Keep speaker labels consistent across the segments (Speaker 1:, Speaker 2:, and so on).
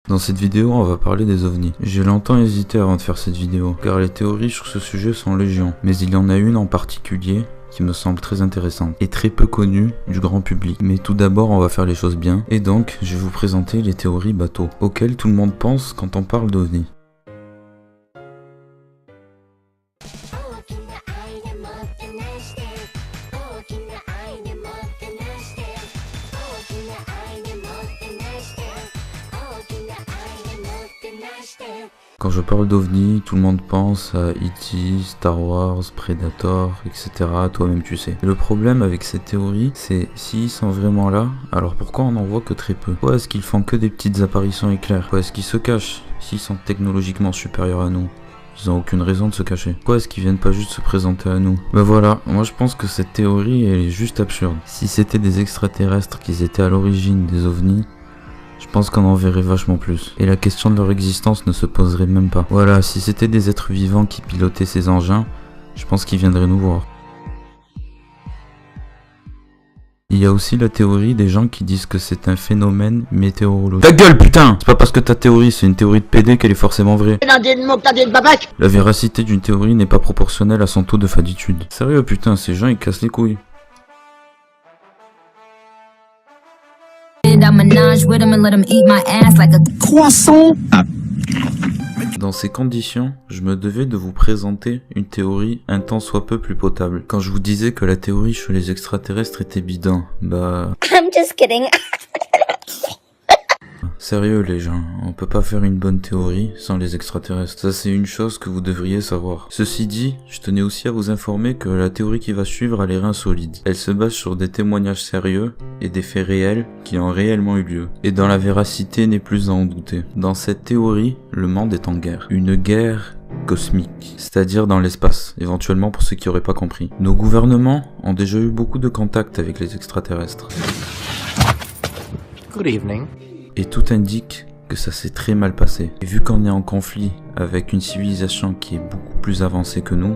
Speaker 1: Dans cette vidéo, on va parler des ovnis. J'ai longtemps hésité avant de faire cette vidéo, car les théories sur ce sujet sont légion. Mais il y en a une en particulier qui me semble très intéressante et très peu connue du grand public. Mais tout d'abord, on va faire les choses bien. Et donc, je vais vous présenter les théories bateaux, auxquelles tout le monde pense quand on parle d'ovnis. Quand je parle d'OVNI, tout le monde pense à E.T., Star Wars, Predator, etc. Toi-même tu sais. Le problème avec cette théorie, c'est s'ils sont vraiment là, alors pourquoi on n'en voit que très peu? Pourquoi est-ce qu'ils font que des petites apparitions éclairs? Pourquoi est-ce qu'ils se cachent s'ils sont technologiquement supérieurs à nous? Ils ont aucune raison de se cacher. Pourquoi est-ce qu'ils viennent pas juste se présenter à nous? Ben voilà, moi je pense que cette théorie elle est juste absurde. Si c'était des extraterrestres qui étaient à l'origine des ovnis, je pense qu'on en verrait vachement plus. Et la question de leur existence ne se poserait même pas. Voilà, si c'était des êtres vivants qui pilotaient ces engins, je pense qu'ils viendraient nous voir. Il y a aussi la théorie des gens qui disent que c'est un phénomène météorologique. Ta gueule putain! C'est pas parce que ta théorie c'est une théorie de PD qu'elle est forcément vraie. La véracité d'une théorie n'est pas proportionnelle à son taux de faditude. Sérieux putain, ces gens ils cassent les couilles.
Speaker 2: Croissant.
Speaker 1: Dans ces conditions, je me devais de vous présenter une théorie un tant soit peu plus potable. Quand je vous disais que la théorie chez les extraterrestres était bidon, bah...
Speaker 3: I'm just kidding.
Speaker 1: Sérieux les gens, on peut pas faire une bonne théorie sans les extraterrestres. Ça c'est une chose que vous devriez savoir. Ceci dit, je tenais aussi à vous informer que la théorie qui va suivre a les reins solides. Elle se base sur des témoignages sérieux et des faits réels qui ont réellement eu lieu. Et dont la véracité n'est plus à en douter. Dans cette théorie, le monde est en guerre. Une guerre cosmique, c'est-à-dire dans l'espace, éventuellement pour ceux qui auraient pas compris. Nos gouvernements ont déjà eu beaucoup de contacts avec les extraterrestres.
Speaker 2: Good evening.
Speaker 1: Et tout indique que ça s'est très mal passé. Et vu qu'on est en conflit avec une civilisation qui est beaucoup plus avancée que nous,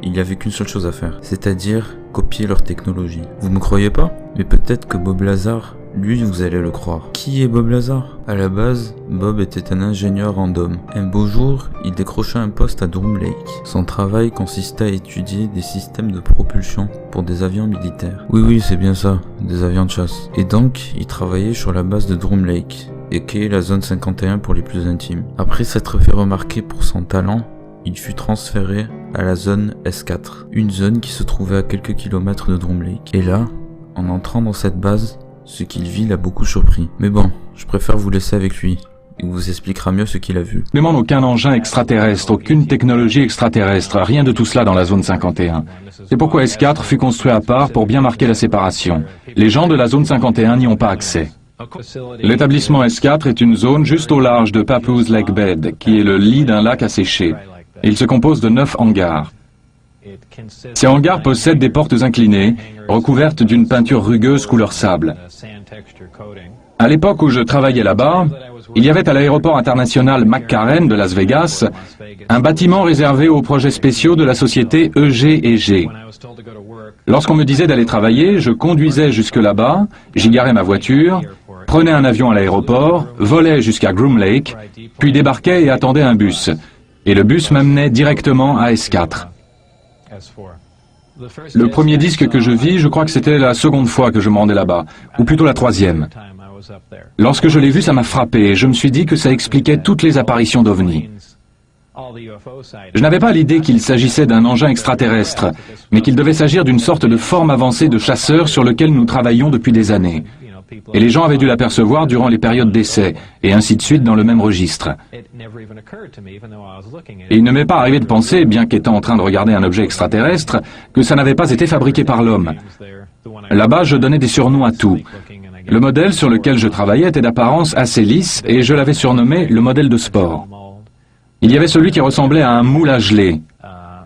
Speaker 1: il n'y avait qu'une seule chose à faire, c'est-à-dire copier leur technologie. Vous me croyez pas? Mais peut-être que Bob Lazar, lui, vous allez le croire. Qui est Bob Lazar? À la base, Bob était un ingénieur random. Un beau jour, il décrocha un poste à Groom Lake. Son travail consistait à étudier des systèmes de propulsion pour des avions militaires. Oui, c'est bien ça, des avions de chasse. Et donc, il travaillait sur la base de Groom Lake, et qui est la zone 51 pour les plus intimes. Après s'être fait remarquer pour son talent, il fut transféré à la zone S4, une zone qui se trouvait à quelques kilomètres de Groom Lake. Et là, en entrant dans cette base, ce qu'il vit l'a beaucoup surpris. Mais bon, je préfère vous laisser avec lui. Il vous expliquera mieux ce qu'il a vu.
Speaker 4: Ne demande aucun engin extraterrestre, aucune technologie extraterrestre, rien de tout cela dans la zone 51. C'est pourquoi S4 fut construit à part pour bien marquer la séparation. Les gens de la zone 51 n'y ont pas accès. L'établissement S4 est une zone juste au large de Papoose Lake Bed, qui est le lit d'un lac asséché. Il se compose de 9 hangars. Ces hangars possèdent des portes inclinées, recouvertes d'une peinture rugueuse couleur sable. À l'époque où je travaillais là-bas, il y avait à l'aéroport international McCarran de Las Vegas un bâtiment réservé aux projets spéciaux de la société EG&G. Lorsqu'on me disait d'aller travailler, je conduisais jusque là-bas, j'y garais ma voiture, prenais un avion à l'aéroport, volais jusqu'à Groom Lake, puis débarquais et attendais un bus. Et le bus m'amenait directement à S4. Le premier disque que je vis, je crois que c'était la seconde fois que je me rendais là-bas, ou plutôt la troisième. Lorsque je l'ai vu, ça m'a frappé et je me suis dit que ça expliquait toutes les apparitions d'OVNI. Je n'avais pas l'idée qu'il s'agissait d'un engin extraterrestre, mais qu'il devait s'agir d'une sorte de forme avancée de chasseur sur lequel nous travaillions depuis des années. Et les gens avaient dû l'apercevoir durant les périodes d'essai, et ainsi de suite dans le même registre. Et il ne m'est pas arrivé de penser, bien qu'étant en train de regarder un objet extraterrestre, que ça n'avait pas été fabriqué par l'homme. Là-bas, je donnais des surnoms à tout. Le modèle sur lequel je travaillais était d'apparence assez lisse, et je l'avais surnommé le modèle de sport. Il y avait celui qui ressemblait à un moule à geler,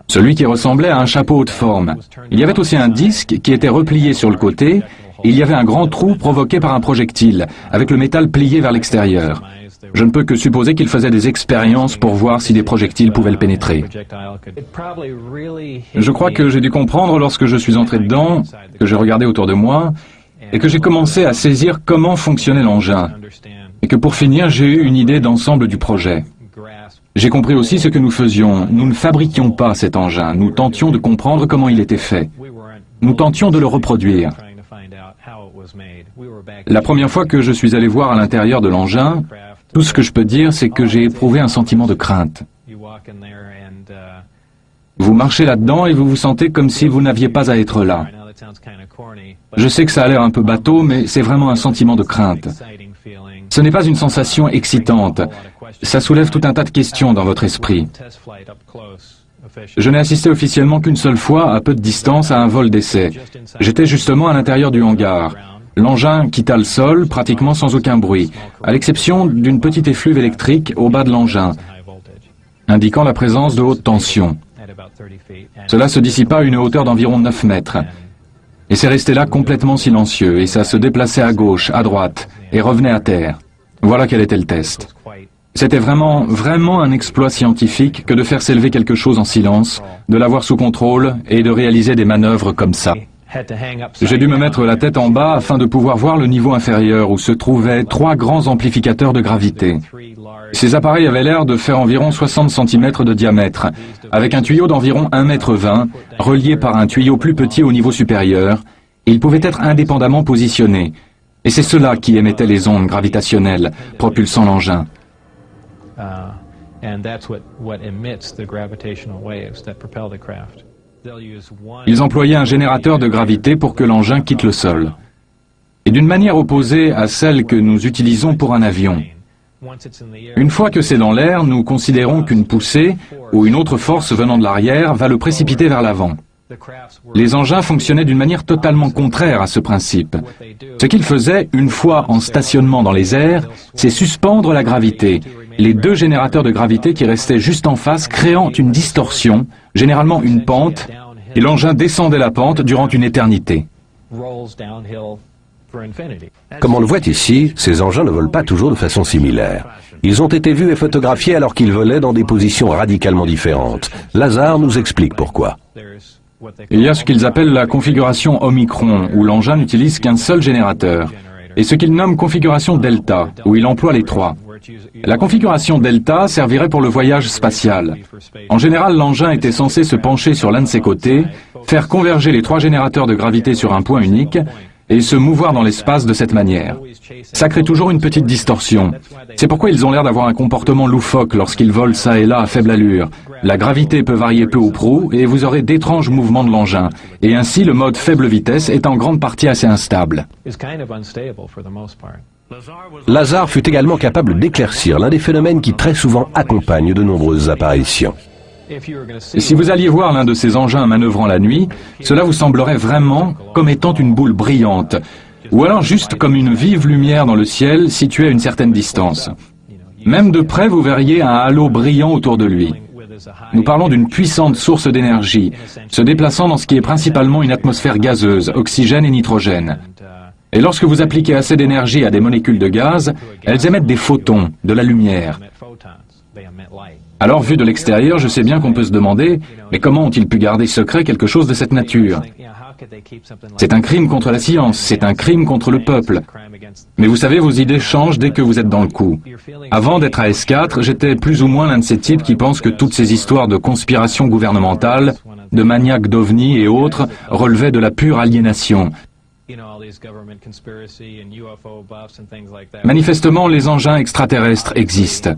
Speaker 4: celui qui ressemblait à un chapeau haute forme. Il y avait aussi un disque qui était replié sur le côté, et il y avait un grand trou provoqué par un projectile, avec le métal plié vers l'extérieur. Je ne peux que supposer qu'il faisait des expériences pour voir si des projectiles pouvaient le pénétrer. Je crois que j'ai dû comprendre lorsque je suis entré dedans, que j'ai regardé autour de moi, et que j'ai commencé à saisir comment fonctionnait l'engin. Et que pour finir, j'ai eu une idée d'ensemble du projet. J'ai compris aussi ce que nous faisions. Nous ne fabriquions pas cet engin, nous tentions de comprendre comment il était fait. Nous tentions de le reproduire. La première fois que je suis allé voir à l'intérieur de l'engin, tout ce que je peux dire, c'est que j'ai éprouvé un sentiment de crainte. Vous marchez là-dedans et vous vous sentez comme si vous n'aviez pas à être là. Je sais que ça a l'air un peu bateau, mais c'est vraiment un sentiment de crainte. Ce n'est pas une sensation excitante. Ça soulève tout un tas de questions dans votre esprit. Je n'ai assisté officiellement qu'une seule fois, à peu de distance, à un vol d'essai. J'étais justement à l'intérieur du hangar. L'engin quitta le sol pratiquement sans aucun bruit, à l'exception d'une petite effluve électrique au bas de l'engin, indiquant la présence de haute tension. Cela se dissipa à une hauteur d'environ 9 mètres. Et c'est resté là complètement silencieux, et ça se déplaçait à gauche, à droite, et revenait à terre. Voilà quel était le test. C'était vraiment un exploit scientifique que de faire s'élever quelque chose en silence, de l'avoir sous contrôle et de réaliser des manœuvres comme ça. J'ai dû me mettre la tête en bas afin de pouvoir voir le niveau inférieur où se trouvaient 3 grands amplificateurs de gravité. Ces appareils avaient l'air de faire environ 60 cm de diamètre, avec un tuyau d'environ 1,20 m, relié par un tuyau plus petit au niveau supérieur. Ils pouvaient être indépendamment positionnés. Et c'est cela qui émettait les ondes gravitationnelles, propulsant l'engin. Ils employaient un générateur de gravité pour que l'engin quitte le sol. Et d'une manière opposée à celle que nous utilisons pour un avion. Une fois que c'est dans l'air, nous considérons qu'une poussée ou une autre force venant de l'arrière va le précipiter vers l'avant. Les engins fonctionnaient d'une manière totalement contraire à ce principe. Ce qu'ils faisaient, une fois en stationnement dans les airs, c'est suspendre la gravité, les 2 générateurs de gravité qui restaient juste en face créant une distorsion, généralement une pente, et l'engin descendait la pente durant une éternité.
Speaker 2: Comme on le voit ici, ces engins ne volent pas toujours de façon similaire. Ils ont été vus et photographiés alors qu'ils volaient dans des positions radicalement différentes. Lazar nous explique pourquoi.
Speaker 4: Il y a ce qu'ils appellent la configuration Omicron, où l'engin n'utilise qu'un seul générateur, et ce qu'ils nomment configuration Delta, où il emploie les 3. La configuration Delta servirait pour le voyage spatial. En général, l'engin était censé se pencher sur l'un de ses côtés, faire converger les 3 générateurs de gravité sur un point unique, et se mouvoir dans l'espace de cette manière. Ça crée toujours une petite distorsion. C'est pourquoi ils ont l'air d'avoir un comportement loufoque lorsqu'ils volent ça et là à faible allure. La gravité peut varier peu ou prou et vous aurez d'étranges mouvements de l'engin. Et ainsi, le mode faible vitesse est en grande partie assez instable.
Speaker 2: Lazar fut également capable d'éclaircir l'un des phénomènes qui très souvent accompagnent de nombreuses apparitions.
Speaker 4: Et si vous alliez voir l'un de ces engins manœuvrant la nuit, cela vous semblerait vraiment comme étant une boule brillante, ou alors juste comme une vive lumière dans le ciel située à une certaine distance. Même de près, vous verriez un halo brillant autour de lui. Nous parlons d'une puissante source d'énergie, se déplaçant dans ce qui est principalement une atmosphère gazeuse, oxygène et nitrogène. Et lorsque vous appliquez assez d'énergie à des molécules de gaz, elles émettent des photons, de la lumière. Alors, vu de l'extérieur, je sais bien qu'on peut se demander, mais comment ont-ils pu garder secret quelque chose de cette nature? C'est un crime contre la science, c'est un crime contre le peuple. Mais vous savez, vos idées changent dès que vous êtes dans le coup. Avant d'être à S4, j'étais plus ou moins l'un de ces types qui pensent que toutes ces histoires de conspiration gouvernementale, de maniaques d'ovnis et autres, relevaient de la pure aliénation. Manifestement, les engins extraterrestres existent.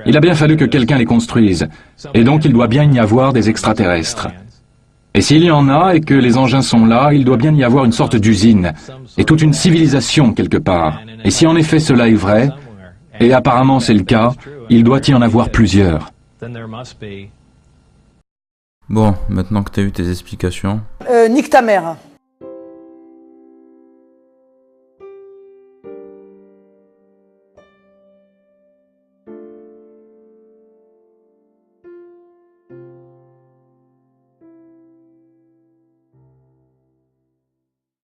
Speaker 4: Il a bien fallu que quelqu'un les construise, et donc il doit bien y avoir des extraterrestres. Et s'il y en a et que les engins sont là, il doit bien y avoir une sorte d'usine, et toute une civilisation quelque part. Et si en effet cela est vrai, et apparemment c'est le cas, il doit y en avoir plusieurs.
Speaker 1: Bon, maintenant que tu as eu tes explications...
Speaker 3: Nique ta mère.